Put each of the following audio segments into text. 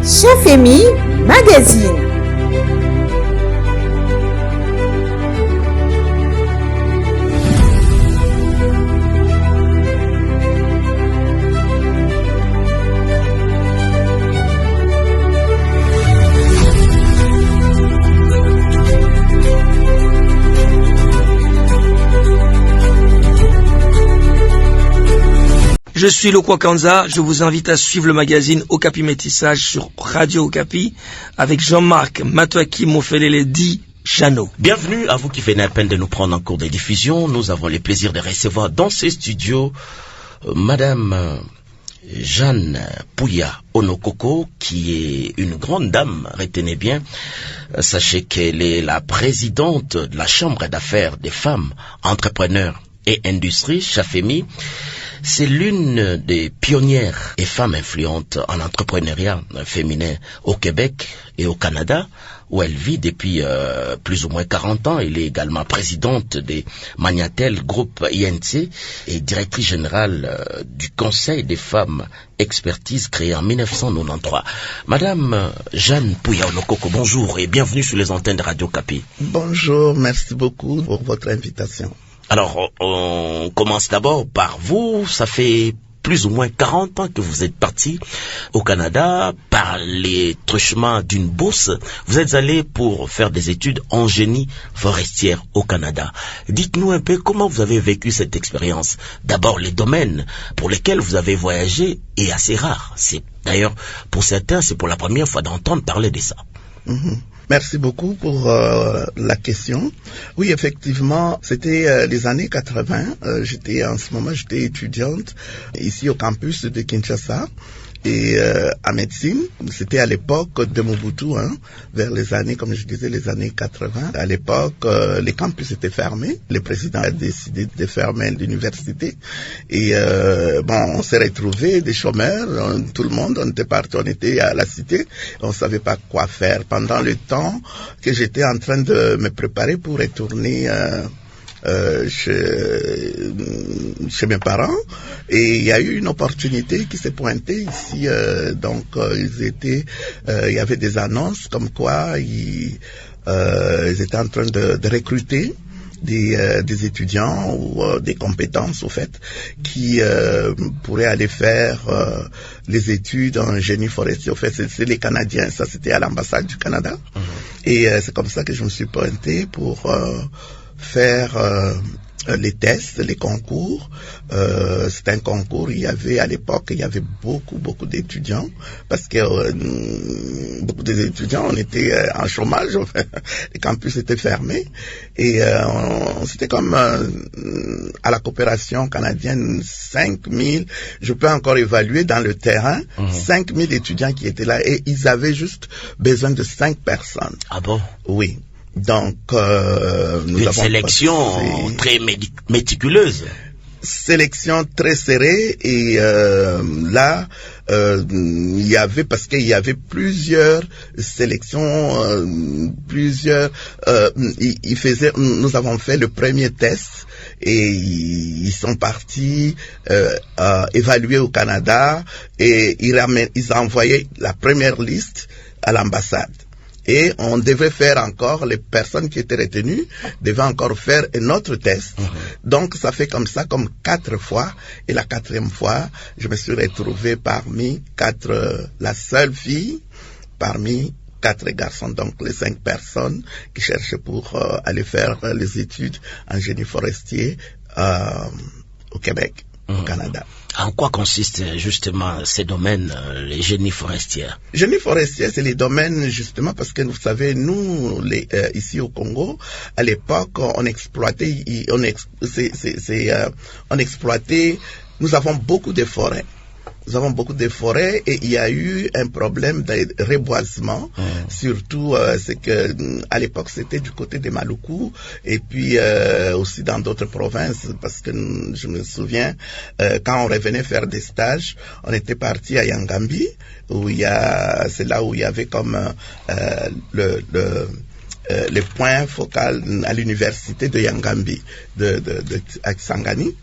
Chefemi Magazine. Je suis Lokwa Kanza, je vous invite à suivre le magazine Okapi Métissage sur Radio Okapi avec Jean-Marc Matoaki Mofelele dit Jeannot. Bienvenue à vous qui venez à peine de nous prendre en cours de diffusion. Nous avons le plaisir de recevoir dans ces studios Madame Jeanne Pouya Onokoko, qui est une grande dame, retenez bien. Sachez qu'elle est la présidente de la Chambre d'affaires des femmes, entrepreneurs et industries, Chafemi. C'est l'une des pionnières et femmes influentes en entrepreneuriat féminin au Québec et au Canada, où elle vit depuis plus ou moins 40 ans. Elle est également présidente des Magnatel Groupe INC et directrice générale du Conseil des femmes expertise créé en 1993. Madame Jeanne Pouya Onokoko, bonjour et bienvenue sur les antennes de Radio Okapi. Bonjour, merci beaucoup pour votre invitation. Alors, on commence d'abord par vous. Ça fait plus ou moins 40 ans que vous êtes parti au Canada par les truchements d'une bourse. Vous êtes allé pour faire des études en génie forestier au Canada. Dites-nous un peu comment vous avez vécu cette expérience. D'abord, les domaines pour lesquels vous avez voyagé est assez rare. C'est d'ailleurs, pour certains, c'est pour la première fois d'entendre parler de ça. Merci beaucoup pour la question. Oui, effectivement, c'était les années 80. J'étais étudiante ici au campus de Kinshasa et en médecine. C'était à l'époque de Mobutu, vers les années, comme je disais, les années 80. À l'époque, les campus étaient fermés. Le président a décidé de fermer l'université. Et on s'est retrouvés des chômeurs, tout le monde, on était partis, on était à la cité. On savait pas quoi faire pendant le temps que j'étais en train de me préparer pour retourner chez mes parents, et il y a eu une opportunité qui s'est pointée ici. Il y avait des annonces comme quoi ils étaient en train de recruter des étudiants ou des compétences au fait qui pourraient aller faire les études en génie forestier. Au fait, c'est les Canadiens, ça c'était à l'ambassade du Canada. Et c'est comme ça que je me suis pointé pour faire les tests, les concours. C'était un concours, à l'époque, il y avait beaucoup d'étudiants, parce que beaucoup des étudiants, on était en chômage, les campus étaient fermés, et c'était comme à la coopération canadienne, 5000, je peux encore évaluer dans le terrain, 5000 étudiants qui étaient là, et ils avaient juste besoin de 5 personnes. Ah bon? Oui. Donc, une sélection très méticuleuse. Sélection très serrée, et là, il y avait plusieurs sélections, nous avons fait le premier test, et ils sont partis évaluer au Canada, et ils envoyaient la première liste à l'ambassade. Et on devait faire encore, les personnes qui étaient retenues devaient encore faire un autre test. Donc ça fait comme ça, comme 4 fois. Et la 4e fois, je me suis retrouvé parmi la seule fille, parmi 4 garçons, donc les 5 personnes qui cherchaient pour aller faire les études en génie forestier au Québec, au Canada. En quoi consistent justement ces domaines, les génies forestiers? Génie forestier, c'est les domaines justement parce que vous savez, nous, ici au Congo, à l'époque, nous avons beaucoup de forêts. Nous avons beaucoup de forêts, et il y a eu un problème de reboisement. Surtout, c'est que à l'époque c'était du côté de Maluku, et puis aussi dans d'autres provinces, parce que je me souviens quand on revenait faire des stages, on était parti à Yangambi, c'est là où il y avait comme le point focal à l'université de Yangambi, de Kisangani.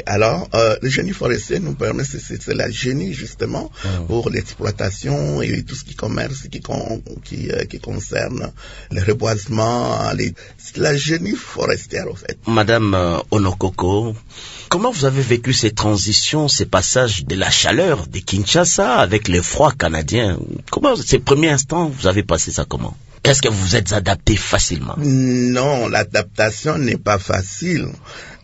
Alors, le génie forestier nous permet, c'est la génie justement pour l'exploitation et tout ce qui commerce, qui concerne le reboisement, la génie forestière au fait. Madame Onokoko, comment vous avez vécu ces transitions, ces passages de la chaleur de Kinshasa avec les froids canadiens? Comment ces premiers instants, vous avez passé ça comment? Est-ce que vous vous êtes adapté facilement? Non, l'adaptation n'est pas facile.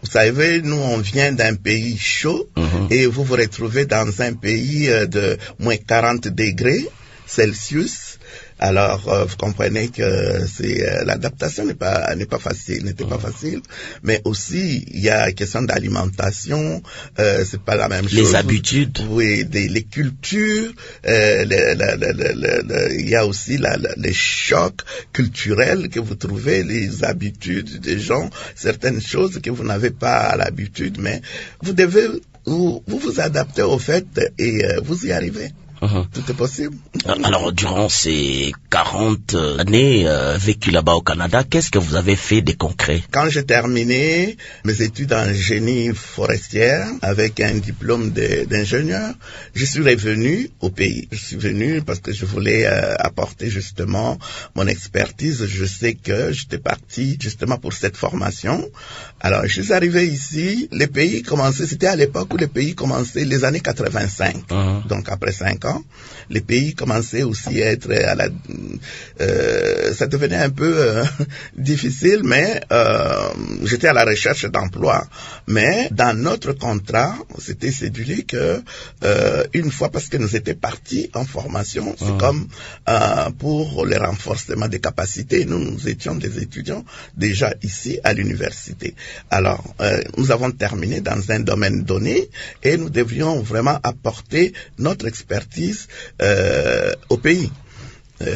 Vous savez, nous on vient d'un pays chaud et vous vous retrouvez dans un pays de moins 40 degrés Celsius. Alors, vous comprenez que l'adaptation n'était pas facile, mais aussi il y a la question d'alimentation, c'est pas la même chose. Les habitudes. Oui, les cultures, il y a aussi les chocs culturels que vous trouvez, les habitudes des gens, certaines choses que vous n'avez pas l'habitude, mais vous devez vous adapter au fait et vous y arrivez. Tout est possible. Alors, durant ces 40 années vécues là-bas au Canada, qu'est-ce que vous avez fait de concret? Quand j'ai terminé mes études en génie forestier avec un diplôme d'ingénieur, je suis revenu au pays. Je suis venu parce que je voulais apporter justement mon expertise. Je sais que j'étais parti justement pour cette formation. Alors, je suis arrivé ici. Les pays commençaient, c'était à l'époque où les pays commençaient les années 85. Donc, après 5 ans, les pays commençaient aussi à être ça devenait un peu difficile, mais j'étais à la recherche d'emploi. Mais dans notre contrat, c'était cédulé que une fois, parce que nous étions partis en formation, c'est comme pour le renforcement des capacités. Nous étions des étudiants déjà ici à l'université. Alors, nous avons terminé dans un domaine donné et nous devions vraiment apporter notre expertise au pays.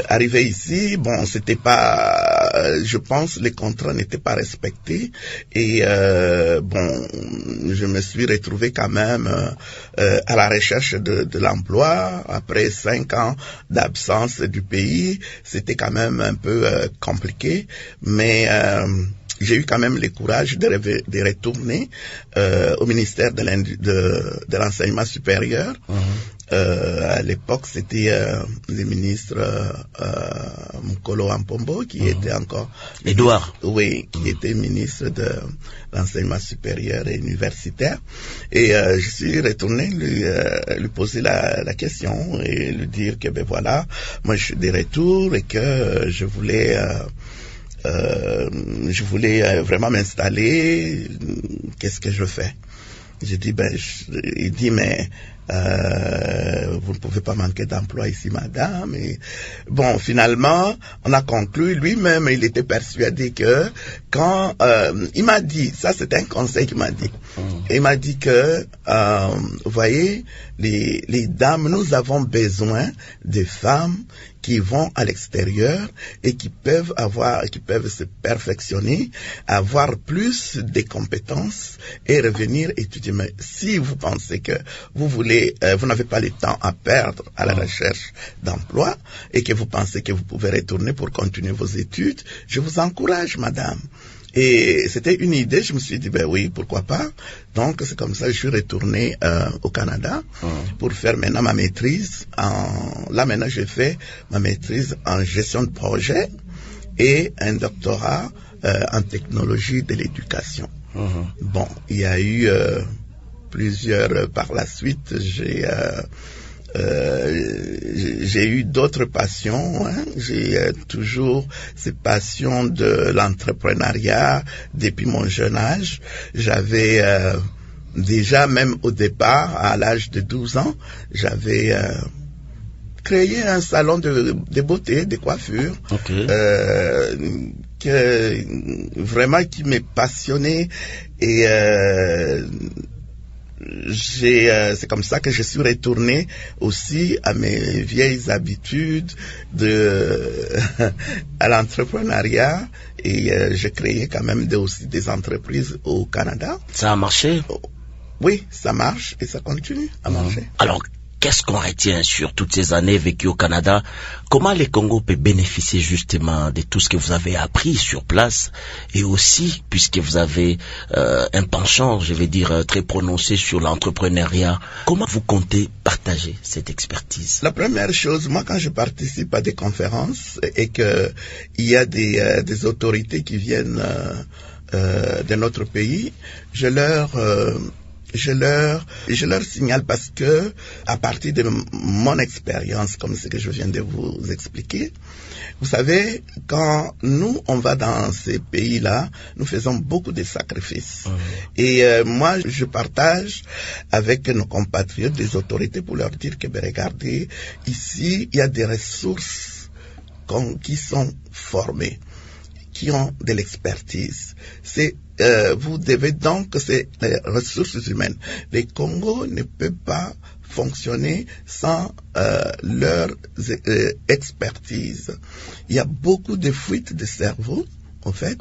Arrivé ici, bon, c'était pas, je pense, les contrats n'étaient pas respectés et bon, je me suis retrouvé quand même à la recherche de l'emploi après 5 ans d'absence du pays. C'était quand même un peu compliqué, mais j'ai eu quand même le courage de retourner au ministère de l'enseignement supérieur. À l'époque, c'était le ministre Mukolo Ampombo qui était encore... Édouard. Oui, qui était ministre de l'enseignement supérieur et universitaire. Et je suis retourné lui poser la question et lui dire que ben voilà, moi je suis de retour et que je voulais vraiment m'installer. Qu'est-ce que je fais? J'ai dit il dit mais vous ne pouvez pas manquer d'emploi ici, madame. Et bon, finalement, on a conclu, lui-même, il était persuadé que quand il m'a dit, ça c'est un conseil qu'il m'a dit, et il m'a dit que, vous voyez, les dames, nous avons besoin de femmes qui vont à l'extérieur et qui peuvent se perfectionner, avoir plus de compétences et revenir étudier. Mais si vous pensez que vous n'avez pas le temps à perdre à la recherche d'emploi et que vous pensez que vous pouvez retourner pour continuer vos études, je vous encourage, madame. Et c'était une idée, je me suis dit, ben oui, pourquoi pas. Donc, c'est comme ça que je suis retourné au Canada pour faire maintenant ma maîtrise. Là, maintenant, j'ai fait ma maîtrise en gestion de projet et un doctorat en technologie de l'éducation. Bon, il y a eu plusieurs, par la suite, j'ai eu d'autres passions, hein. J'ai toujours ces passions de l'entrepreneuriat depuis mon jeune âge. J'avais déjà, même au départ, à l'âge de 12 ans, j'avais créé un salon de beauté, de coiffure, vraiment qui m'est passionné et c'est comme ça que je suis retourné aussi à mes vieilles habitudes à l'entrepreneuriat et j'ai créé quand même aussi des entreprises au Canada. Ça a marché? Oui, ça marche et ça continue à marcher. Alors, qu'est-ce qu'on retient sur toutes ces années vécues au Canada? Comment les Congos peuvent bénéficier justement de tout ce que vous avez appris sur place, et aussi, puisque vous avez un penchant, je vais dire, très prononcé sur l'entrepreneuriat, comment vous comptez partager cette expertise? La première chose, moi quand je participe à des conférences et que il y a des autorités qui viennent de notre pays, je leur signale, parce que à partir de mon expérience, comme ce que je viens de vous expliquer, vous savez, quand nous on va dans ces pays-là, nous faisons beaucoup de sacrifices. Et moi je partage avec nos compatriotes des autorités pour leur dire que regardez, ici il y a des ressources qui sont formées, qui ont de l'expertise. Vous devez donc, c'est les ressources humaines. Les Congo ne peuvent pas fonctionner sans leur expertise. Il y a beaucoup de fuites de cerveau, en fait,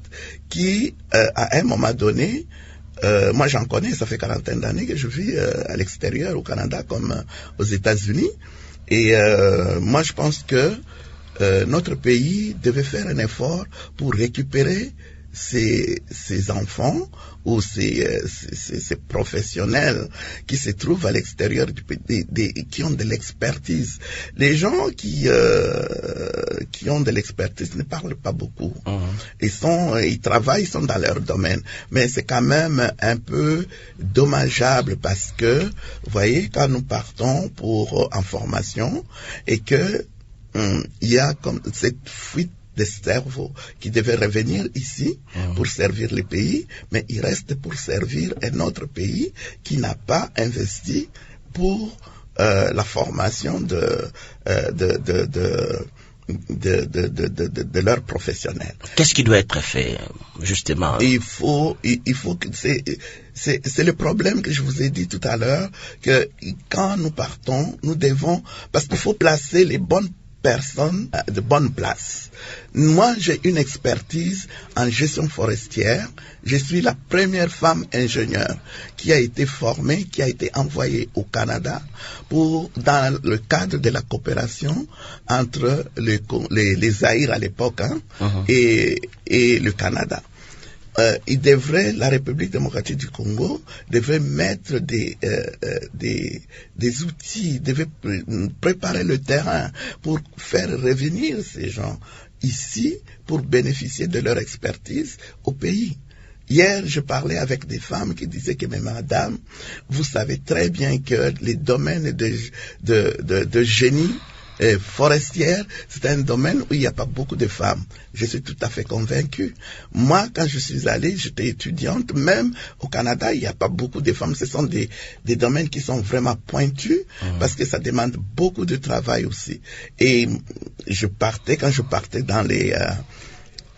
qui, à un moment donné, moi j'en connais, ça fait 40 d'années que je vis à l'extérieur, au Canada comme aux États-Unis, et moi je pense que notre pays devait faire un effort pour récupérer ces enfants ou ces professionnels qui se trouvent à l'extérieur du pays, qui ont de l'expertise. Les gens qui ont de l'expertise ne parlent pas beaucoup. Ils travaillent, ils sont dans leur domaine. Mais c'est quand même un peu dommageable, parce que, vous voyez, quand nous partons en formation et que il y a comme cette fuite de cerveau qui devait revenir ici pour servir le pays, mais il reste pour servir un autre pays qui n'a pas investi pour la formation de leurs professionnels. Qu'est-ce qui doit être fait, justement? Il faut que c'est le problème que je vous ai dit tout à l'heure, que quand nous partons, nous devons, parce qu'il faut placer les bonnes personnes de bonne place. Moi, j'ai une expertise en gestion forestière. Je suis la première femme ingénieure qui a été formée, qui a été envoyée au Canada dans le cadre de la coopération entre les Zaïre à l'époque et le Canada. La République démocratique du Congo devait mettre des outils, devait préparer le terrain pour faire revenir ces gens ici pour bénéficier de leur expertise au pays. Hier, je parlais avec des femmes qui disaient que, mais madame, vous savez très bien que les domaines de génie forestière, c'est un domaine où il n'y a pas beaucoup de femmes. Je suis tout à fait convaincu. Moi, quand je suis allé, j'étais étudiante, même au Canada, il n'y a pas beaucoup de femmes. Ce sont des domaines qui sont vraiment pointus, parce que ça demande beaucoup de travail aussi. Et quand je partais dans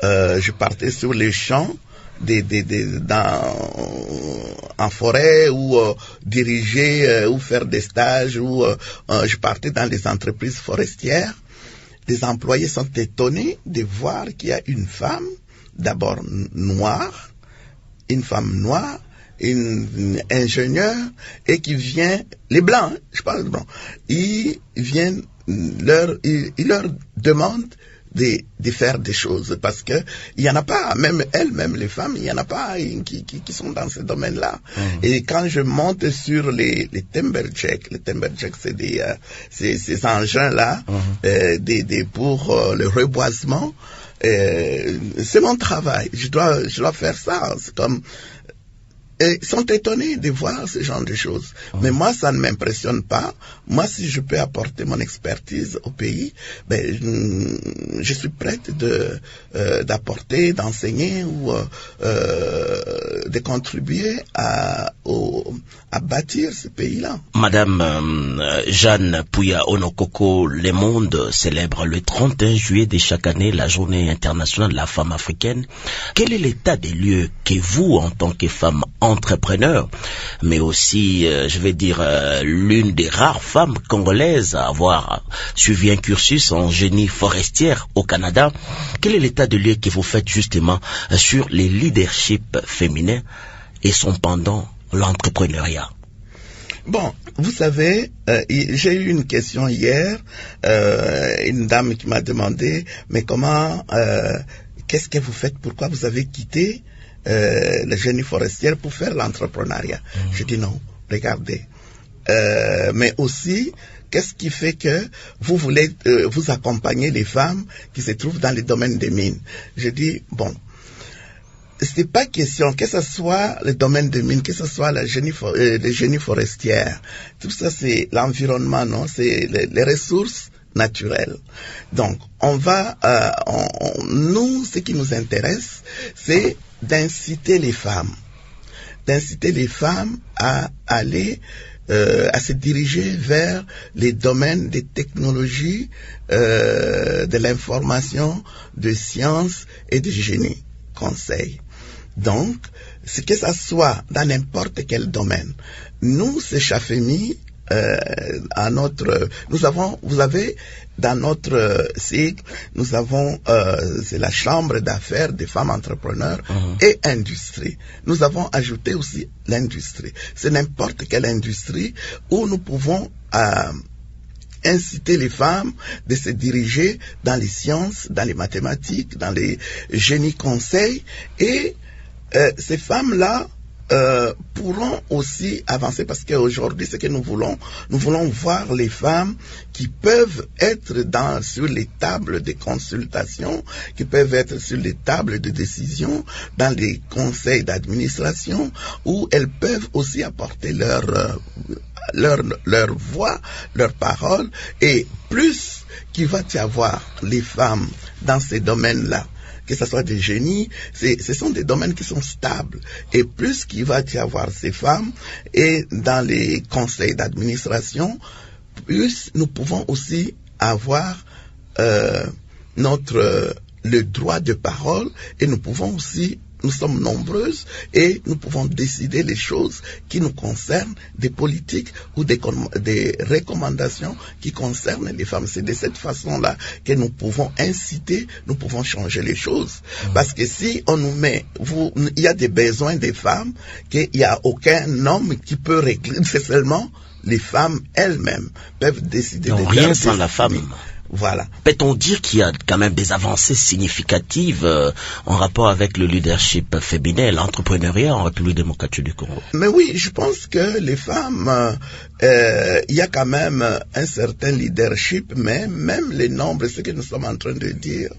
je partais sur les champs, en forêt, ou diriger ou faire des stages, ou je partais dans les entreprises forestières. Les employés sont étonnés de voir qu'il y a une femme, d'abord noire, une femme noire, une ingénieure, et qui vient, les blancs, je parle de blancs, ils leur demandent de faire des choses, parce que il y en a pas, même elles-mêmes les femmes, il y en a pas qui sont dans ce domaine-là. Et quand je monte sur les timberjacks, c'est ces engins-là, pour le reboisement, c'est mon travail. Je dois faire ça. C'est comme, ils sont étonnés de voir ce genre de choses. Mais moi, ça ne m'impressionne pas. Moi, si je peux apporter mon expertise au pays, je suis prête d'apporter, d'enseigner, ou de contribuer à bâtir ce pays-là. Madame Jeanne Pouya Onokoko, le monde célèbre le 31 juillet de chaque année la journée internationale de la femme africaine. Quel est l'état des lieux que vous, en tant que femme entrepreneur, mais aussi, l'une des rares femmes congolaises à avoir suivi un cursus en génie forestière au Canada, quel est l'état de lieu que vous faites justement sur les leaderships féminins et son pendant, l'entrepreneuriat? Bon, vous savez, j'ai eu une question hier, une dame qui m'a demandé, mais comment, qu'est-ce que vous faites, pourquoi vous avez quitté le génie forestier pour faire l'entrepreneuriat? Je dis non, regardez. Mais aussi, qu'est-ce qui fait que vous voulez vous accompagner les femmes qui se trouvent dans les domaines des mines? Je dis, bon, c'est pas question que ce soit le domaine des mines, que ce soit les génies forestières. Tout ça, c'est l'environnement, non? C'est les ressources naturelles. Donc, nous, ce qui nous intéresse, c'est d'inciter les femmes à aller à se diriger vers les domaines des technologies, de l'information, de sciences et de génie conseil. Donc, c'est que ça soit dans n'importe quel domaine. Nous, c'est Chafemi, vous avez dans notre cycle, nous avons c'est la chambre d'affaires des femmes entrepreneurs et industrie. Nous avons ajouté aussi l'industrie. C'est n'importe quelle industrie où nous pouvons inciter les femmes de se diriger dans les sciences, dans les mathématiques, dans les génies conseils, et ces femmes-là pourront aussi avancer, parce qu'aujourd'hui, ce que nous voulons voir les femmes qui peuvent être sur les tables de consultation, qui peuvent être sur les tables de décision, dans les conseils d'administration, où elles peuvent aussi apporter leur voix, leur parole, et plus qu'il va y avoir les femmes dans ces domaines-là, que ce soit des génies, ce sont des domaines qui sont stables. Et plus qu'il va y avoir ces femmes, et dans les conseils d'administration, plus nous pouvons aussi avoir le droit de parole, et nous sommes nombreuses, et nous pouvons décider les choses qui nous concernent, des politiques ou des recommandations qui concernent les femmes. C'est de cette façon-là que nous pouvons inciter, nous pouvons changer les choses. Parce que si on nous met, il y a des besoins des femmes qu'il n'y a aucun homme qui peut régler, c'est seulement les femmes elles-mêmes peuvent décider de rien sans la femme. Voilà. Peut-on dire qu'il y a quand même des avancées significatives en rapport avec le leadership féminin, l'entrepreneuriat en République démocratique du Congo? Mais oui, je pense que les femmes, il y a quand même un certain leadership, mais même les nombres, ce que nous sommes en train de dire,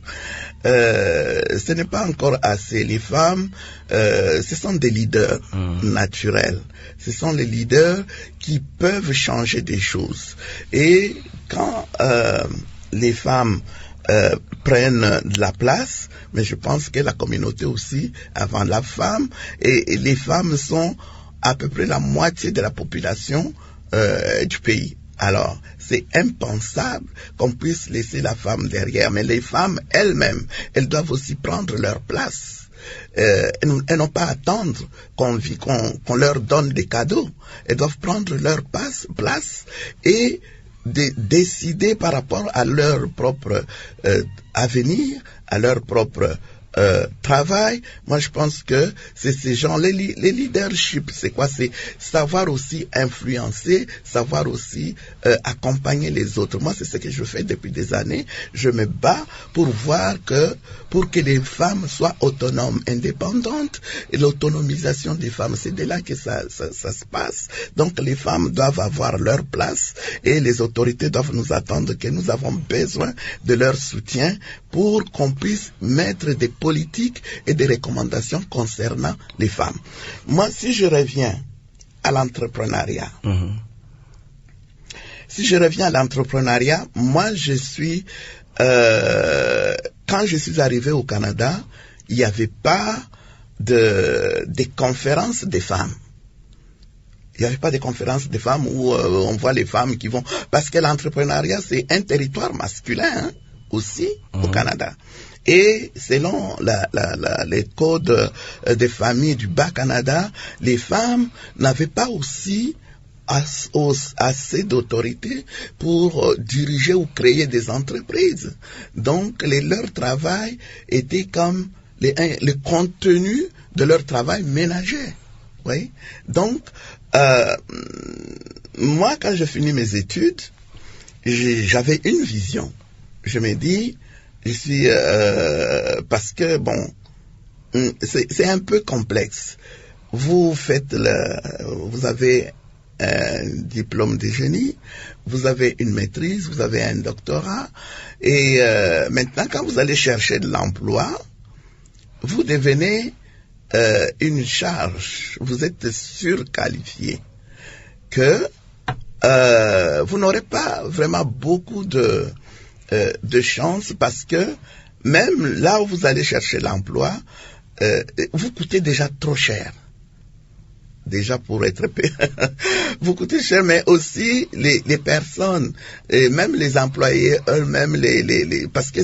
ce n'est pas encore assez. Les femmes, ce sont des leaders naturels. Ce sont les leaders qui peuvent changer des choses. Et quand les femmes prennent de la place, mais je pense que la communauté aussi avant la femme, et les femmes sont à peu près la moitié de la population du pays. Alors, c'est impensable qu'on puisse laisser la femme derrière, mais les femmes elles-mêmes, elles doivent aussi prendre leur place. Elles n'ont pas à attendre qu'on leur donne des cadeaux. Elles doivent prendre leur place et décider par rapport à leur propre avenir, à leur propre travail. Moi, je pense que c'est ces gens, les leadership, c'est quoi? C'est savoir aussi influencer, savoir aussi accompagner les autres. Moi, c'est ce que je fais depuis des années. Je me bats pour que les femmes soient autonomes, indépendantes. Et l'autonomisation des femmes, c'est de là que ça se passe. Donc, les femmes doivent avoir leur place, et les autorités doivent nous attendre, que nous avons besoin de leur soutien pour qu'on puisse mettre des politiques et des recommandations concernant les femmes. Moi, si je reviens à l'entrepreneuriat, moi, je suis... quand je suis arrivé au Canada, il n'y avait pas des conférences des femmes. Il n'y avait pas de conférences des femmes où on voit les femmes qui vont... Parce que l'entrepreneuriat, c'est un territoire masculin aussi au Canada. Et selon les codes des familles du Bas-Canada, les femmes n'avaient pas aussi assez d'autorité pour diriger ou créer des entreprises. Donc, leur travail était comme le contenu de leur travail ménager. Oui. Donc, moi, quand j'ai fini mes études, j'avais une vision. Je me dis, parce que bon, c'est un peu complexe. Vous avez un diplôme de génie, vous avez une maîtrise, vous avez un doctorat, et maintenant, quand vous allez chercher de l'emploi, vous devenez une charge. Vous êtes surqualifié, que vous n'aurez pas vraiment beaucoup de chance, parce que même là où vous allez chercher l'emploi, vous coûtez déjà trop cher. Déjà pour être payé, vous coûtez cher, mais aussi les personnes, et même les employés eux-mêmes, parce que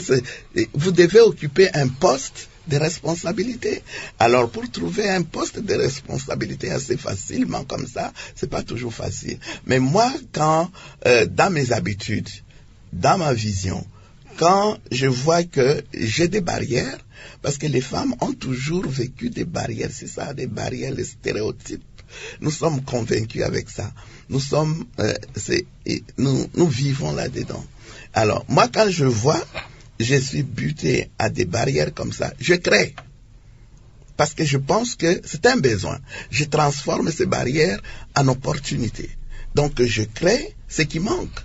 vous devez occuper un poste de responsabilité. Alors, pour trouver un poste de responsabilité assez facilement comme ça, c'est pas toujours facile. Mais moi, quand, dans mes habitudes, dans ma vision, quand je vois que j'ai des barrières, parce que les femmes ont toujours vécu des barrières, c'est ça, des barrières, les stéréotypes. Nous sommes convaincus avec ça. Nous vivons là-dedans. Alors, moi, quand je vois, je suis buté à des barrières comme ça, je crée. Parce que je pense que c'est un besoin. Je transforme ces barrières en opportunités. Donc, je crée ce qui manque.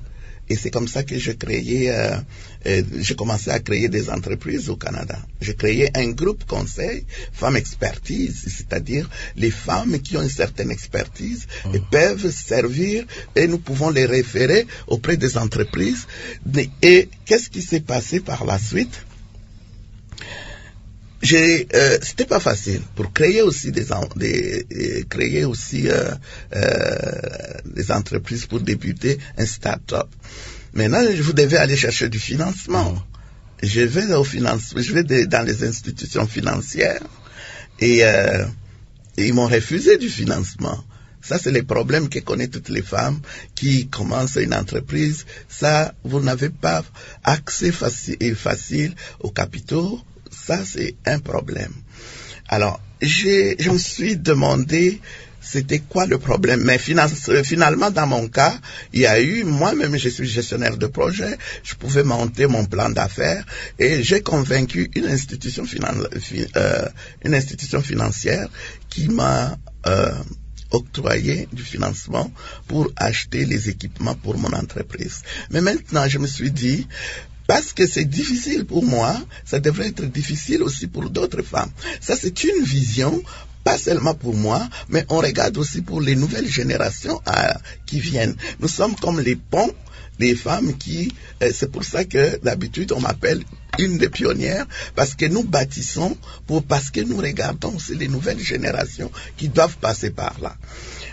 Et c'est comme ça que j'ai commencé à créer des entreprises au Canada. J'ai créé un groupe conseil, femmes expertise, c'est-à-dire les femmes qui ont une certaine expertise et peuvent servir, et nous pouvons les référer auprès des entreprises. Et qu'est-ce qui s'est passé par la suite? C'était pas facile pour créer aussi des entreprises pour débuter un start-up. Maintenant, vous devez aller chercher du financement. Je vais dans les institutions financières et ils m'ont refusé du financement. Ça, c'est les problèmes que connaissent toutes les femmes qui commencent une entreprise. Ça, vous n'avez pas accès facile aux capitaux. Ça, c'est un problème. Alors, je me suis demandé c'était quoi le problème. Mais finalement, dans mon cas, il y a eu, moi-même, je suis gestionnaire de projet, je pouvais monter mon plan d'affaires et j'ai convaincu une institution financière qui m'a octroyé du financement pour acheter les équipements pour mon entreprise. Mais maintenant, je me suis dit, parce que c'est difficile pour moi, ça devrait être difficile aussi pour d'autres femmes. Ça, c'est une vision, pas seulement pour moi, mais on regarde aussi pour les nouvelles générations qui viennent. Nous sommes comme les ponts des femmes c'est pour ça que d'habitude on m'appelle une des pionnières, parce que nous bâtissons, parce que nous regardons aussi les nouvelles générations qui doivent passer par là.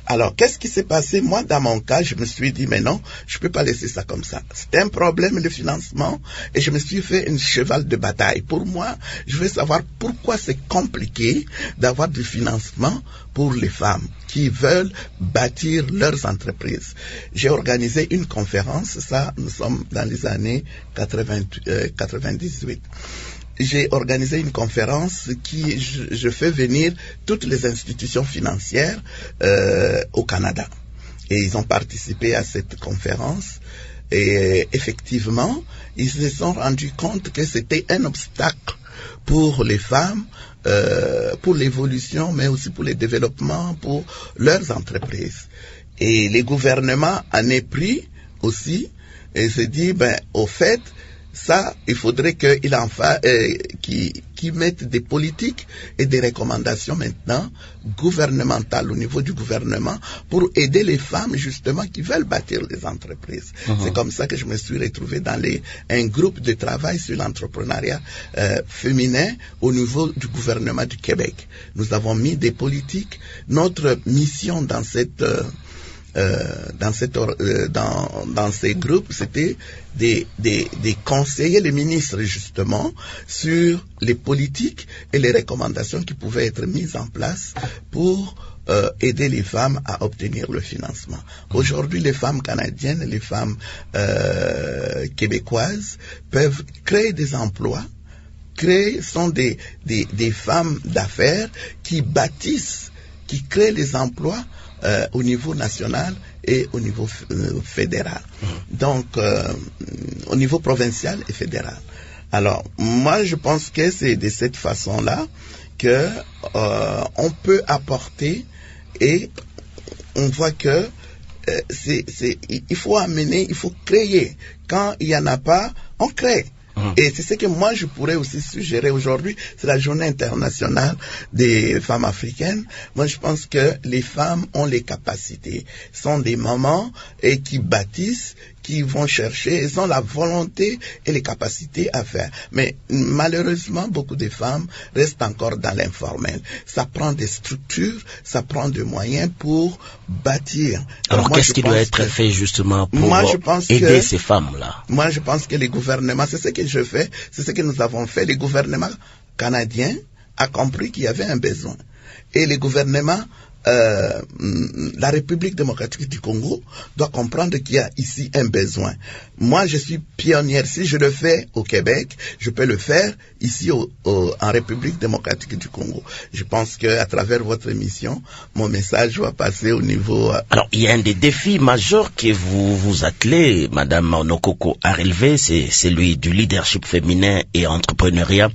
Alors, qu'est-ce qui s'est passé? Moi, dans mon cas, je me suis dit, mais non, je peux pas laisser ça comme ça. C'était un problème, le financement, et je me suis fait un cheval de bataille. Pour moi, je veux savoir pourquoi c'est compliqué d'avoir du financement pour les femmes qui veulent bâtir leurs entreprises. J'ai organisé une conférence, ça, nous sommes dans les années 98. J'ai organisé une conférence je fais venir toutes les institutions financières au Canada. Et ils ont participé à cette conférence. Et effectivement, ils se sont rendus compte que c'était un obstacle pour les femmes, pour l'évolution, mais aussi pour le développement, pour leurs entreprises. Et les gouvernements en aient pris aussi et se dit, au fait, ça, il faudrait qu'ils mettent des politiques et des recommandations maintenant gouvernementales au niveau du gouvernement pour aider les femmes justement qui veulent bâtir des entreprises. C'est comme ça que je me suis retrouvé dans un groupe de travail sur l'entrepreneuriat féminin au niveau du gouvernement du Québec. Nous avons mis des politiques. Notre mission dans ces groupes, c'était de conseiller les ministres justement sur les politiques et les recommandations qui pouvaient être mises en place pour aider les femmes à obtenir le financement. Aujourd'hui, les femmes canadiennes, les femmes québécoises peuvent créer des emplois, sont des femmes d'affaires qui bâtissent, qui créent les emplois au niveau national et au niveau fédéral. Donc, au niveau provincial et fédéral. Alors, moi, je pense que c'est de cette façon-là que on peut apporter, et on voit que il faut amener, il faut créer. Quand il n'y en a pas, on crée. Et c'est ce que moi je pourrais aussi suggérer aujourd'hui. C'est la journée internationale des femmes africaines. Moi je pense que les femmes ont les capacités, sont des mamans et qui bâtissent, qui vont chercher, elles ont la volonté et les capacités à faire. Mais malheureusement, beaucoup de femmes restent encore dans l'informel. Ça prend des structures, ça prend des moyens pour bâtir. Alors qu'est-ce qui doit être fait justement pour aider ces femmes-là? Moi je pense que les gouvernements, c'est ce que je fais, c'est ce que nous avons fait. Les gouvernements canadiens ont compris qu'il y avait un besoin. Et les gouvernements la République démocratique du Congo doit comprendre qu'il y a ici un besoin. Moi, je suis pionnière. Si je le fais au Québec, je peux le faire ici en République démocratique du Congo. Je pense qu'à travers votre émission, mon message va passer au niveau... Alors, il y a un des défis majeurs que vous vous attelez, Madame Onokoko, à relever, c'est celui du leadership féminin et entrepreneuriat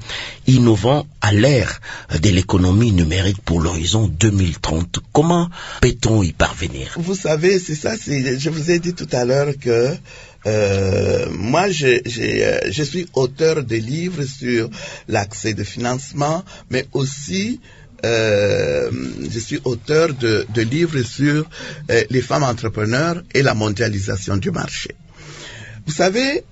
innovant à l'ère de l'économie numérique pour l'horizon 2030. Comment peut-on y parvenir? Vous savez, c'est ça, je vous ai dit tout à l'heure que moi, je suis auteur de livres sur l'accès de financement, mais aussi je suis auteur de livres sur les femmes entrepreneurs et la mondialisation du marché. Vous savez,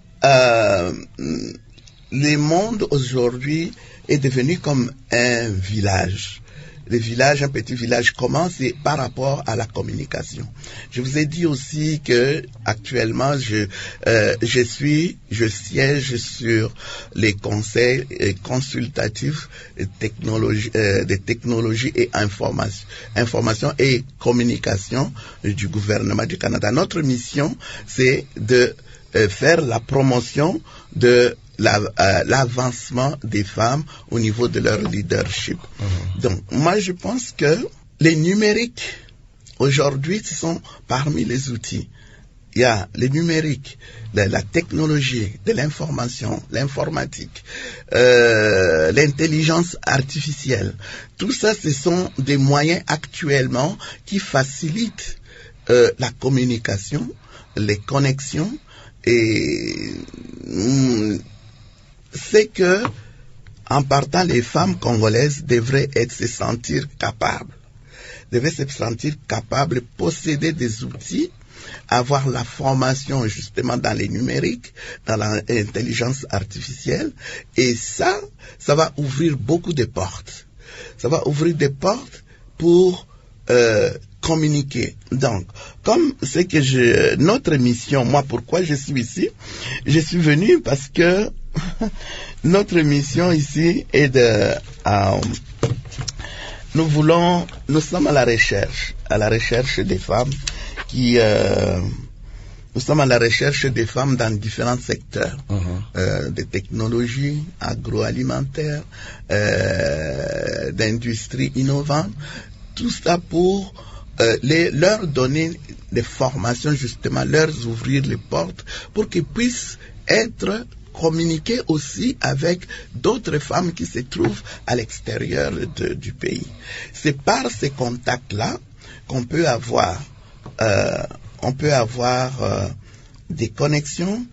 le monde aujourd'hui est devenu comme un village. Le village, un petit village, comment? C'est par rapport à la communication. Je vous ai dit aussi que actuellement, je siège sur les conseils consultatifs de technologie et information et communication du gouvernement du Canada. Notre mission, c'est de faire la promotion de l'avancement des femmes au niveau de leur leadership. Donc, moi, je pense que les numériques, aujourd'hui, ce sont parmi les outils. Il y a les numériques, la technologie, de l'information, l'informatique, l'intelligence artificielle. Tout ça, ce sont des moyens actuellement qui facilitent la communication, les connexions, et c'est que, en partant, les femmes congolaises devraient se sentir capables, de posséder des outils, avoir la formation justement dans les numériques, dans l'intelligence artificielle, et ça va ouvrir beaucoup de portes. Ça va ouvrir des portes pour communiquer. Donc, comme c'est que notre mission, moi, pourquoi je suis ici? Je suis venu parce que notre mission ici est nous sommes à la recherche des femmes nous sommes à la recherche des femmes dans différents secteurs, de technologie, agroalimentaire, d'industrie innovante, tout ça pour leur donner des formations, justement, leur ouvrir les portes pour qu'ils puissent communiquer aussi avec d'autres femmes qui se trouvent à l'extérieur du pays. C'est par ces contacts-là qu'on peut avoir, des connexions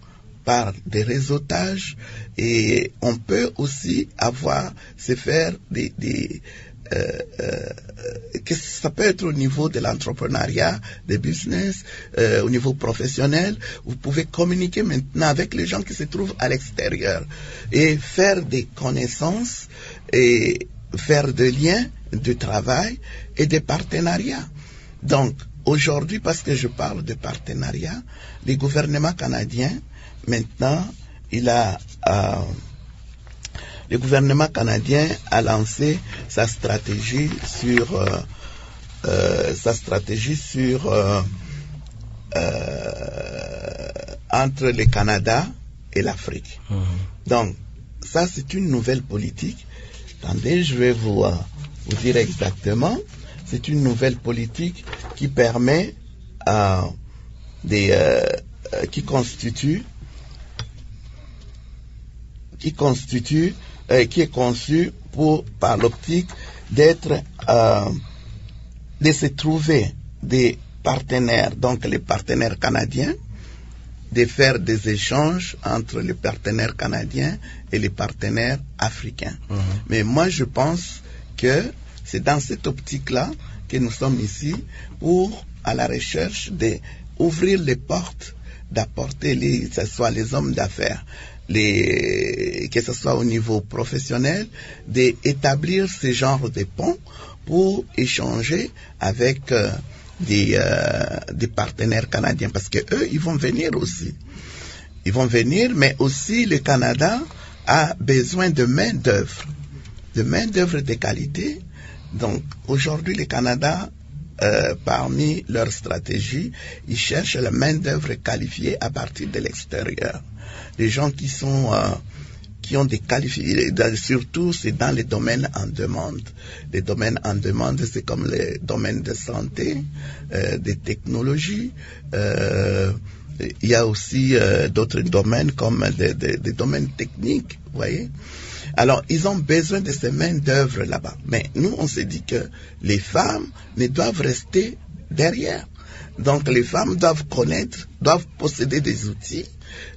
par des réseautages, et on peut aussi que ça peut être au niveau de l'entrepreneuriat, des business, au niveau professionnel. Vous pouvez communiquer maintenant avec les gens qui se trouvent à l'extérieur et faire des connaissances et faire des liens de travail et des partenariats. Donc, aujourd'hui, parce que je parle de partenariat, le gouvernement canadien, maintenant, le gouvernement canadien a lancé sa stratégie entre le Canada et l'Afrique. Donc, ça, c'est une nouvelle politique. Attendez, je vais vous dire exactement. C'est une nouvelle politique qui permet qui est conçu par l'optique de se trouver des partenaires, donc les partenaires canadiens, de faire des échanges entre les partenaires canadiens et les partenaires africains. Mais moi, je pense que c'est dans cette optique-là que nous sommes ici à la recherche d'ouvrir les portes, d'apporter que ce soit les hommes d'affaires, que ce soit au niveau professionnel, d'établir ce genre de ponts pour échanger avec des partenaires canadiens, parce que eux, ils vont venir aussi. Ils vont venir, mais aussi le Canada a besoin de main-d'œuvre de qualité. Donc, aujourd'hui, le Canada, parmi leurs stratégies, ils cherchent la main-d'œuvre qualifiée à partir de l'extérieur. Les gens qui ont des qualifications, surtout c'est dans les domaines en demande. Les domaines en demande, c'est comme les domaines de santé, des technologies. Il y a aussi d'autres domaines comme des domaines techniques, vous voyez. Alors, ils ont besoin de ces main-d'œuvre là-bas. Mais nous, on s'est dit que les femmes ne doivent rester derrière. Donc, les femmes doivent posséder des outils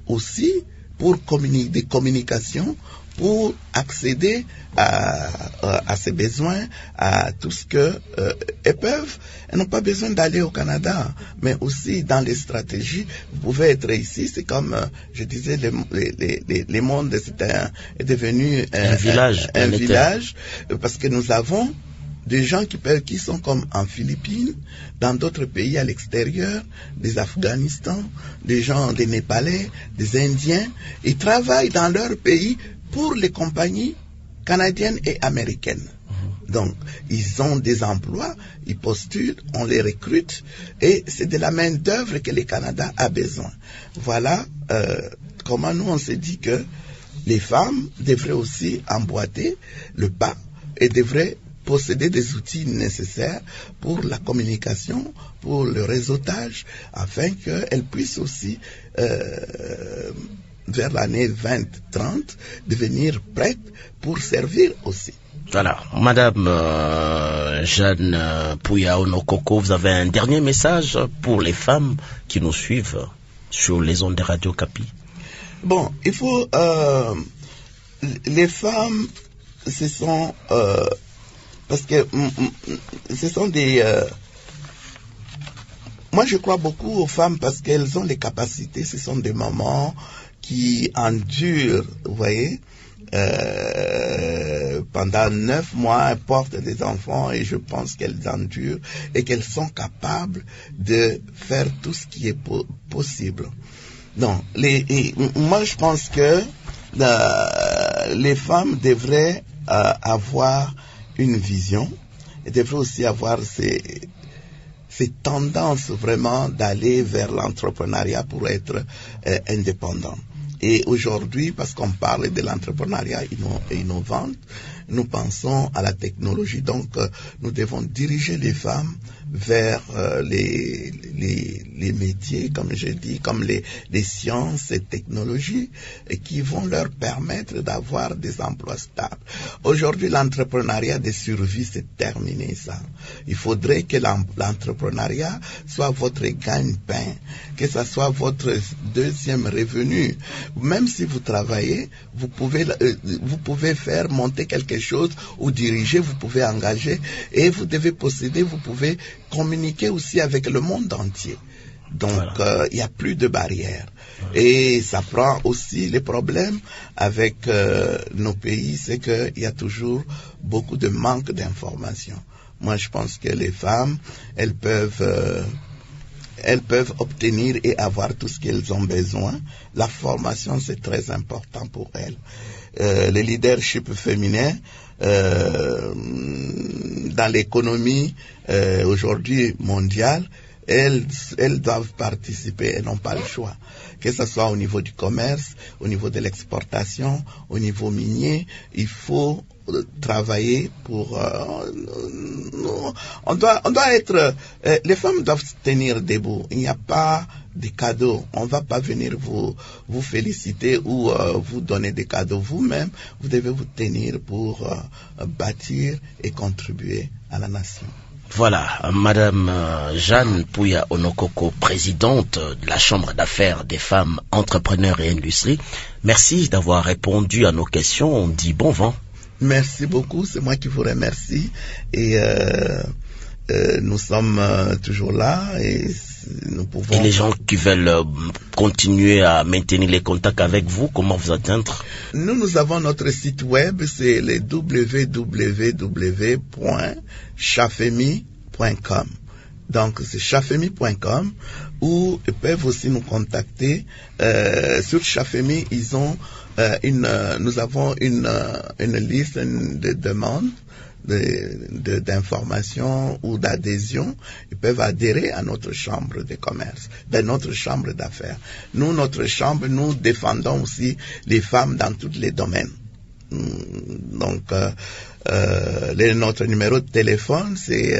aussi pour des communications, pour accéder à ses besoins, à tout ce que elles peuvent. Elles n'ont pas besoin d'aller au Canada, mais aussi dans les stratégies. Vous pouvez être ici, c'est comme je disais, les mondes est devenu un village, parce que nous avons des gens qui sont comme en Philippines, dans d'autres pays à l'extérieur, des Afghanistan, des gens, des Népalais, des Indiens. Ils travaillent dans leur pays pour les compagnies canadiennes et américaines. Donc, ils ont des emplois, ils postulent, on les recrute, et c'est de la main-d'œuvre que le Canada a besoin. Voilà comment nous on s'est dit que les femmes devraient aussi emboîter le pas et devraient posséder des outils nécessaires pour la communication, pour le réseautage, afin qu'elles puissent aussi, vers l'année 2030, devenir prêtes pour servir aussi. Voilà, Madame Jeanne Pouya Onokoko, vous avez un dernier message pour les femmes qui nous suivent sur les ondes de Radio Okapi? Bon, il faut... les femmes, ce sont... parce que ce sont des... moi, je crois beaucoup aux femmes parce qu'elles ont les capacités. Ce sont des mamans qui endurent, vous voyez, pendant 9 mois, elles portent des enfants et je pense qu'elles endurent et qu'elles sont capables de faire tout ce qui est possible. Non, moi, je pense que les femmes devraient avoir une vision et devraient aussi avoir ces tendances vraiment d'aller vers l'entrepreneuriat pour être indépendant. Et aujourd'hui, parce qu'on parle de l'entrepreneuriat innovant, nous pensons à la technologie. Donc, nous devons diriger les femmes vers les métiers, comme j'ai dit, comme les sciences et technologies, et qui vont leur permettre d'avoir des emplois stables. Aujourd'hui, l'entrepreneuriat de survie, c'est terminé, ça. Il faudrait que l'entrepreneuriat soit votre gagne-pain, que ça soit votre deuxième revenu. Même si vous travaillez, vous pouvez faire monter quelque chose ou diriger, vous pouvez engager et vous devez posséder, vous pouvez communiquer aussi avec le monde entier. Donc, voilà. Il n'y a plus de barrières. Et ça prend aussi les problèmes avec nos pays, c'est qu'il y a toujours beaucoup de manque d'informations. Moi, je pense que les femmes, elles peuvent obtenir et avoir tout ce qu'elles ont besoin. La formation, c'est très important pour elles. Le leadership féminin dans l'économie aujourd'hui mondiale, elles doivent participer, elles n'ont pas le choix. Que ce soit au niveau du commerce, au niveau de l'exportation, au niveau minier, il faut travailler pour on doit être les femmes doivent se tenir debout. Il n'y a pas de cadeaux. On va pas venir vous féliciter ou vous donner des cadeaux. Vous-même, vous devez vous tenir pour bâtir et contribuer à la nation. Voilà, Madame Jeanne Pouya Onokoko, présidente de la Chambre d'affaires des femmes entrepreneurs et industries. Merci d'avoir répondu à nos questions. On dit bon vent. Merci beaucoup, c'est moi qui vous remercie. Et nous sommes toujours là et nous pouvons... Et les gens qui veulent continuer à maintenir les contacts avec vous, comment vous atteindre? Nous avons notre site web, c'est le www.chafemi.com. Donc c'est chafemi.com, où ils peuvent aussi nous contacter. Sur Chafemi, ils ont nous avons une liste de demandes d'informations ou d'adhésion. Ils peuvent adhérer à notre chambre de commerce, de notre chambre d'affaires. Nous, notre chambre, nous défendons aussi les femmes dans tous les domaines. Donc, notre numéro de téléphone, c'est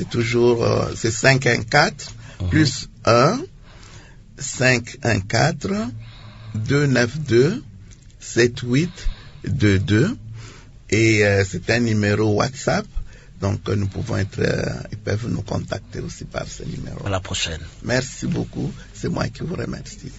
toujours c'est 514 plus 1 514 292 7822. Et c'est un numéro WhatsApp, donc nous pouvons ils peuvent nous contacter aussi par ce numéro. À la prochaine. Merci beaucoup, c'est moi qui vous remercie.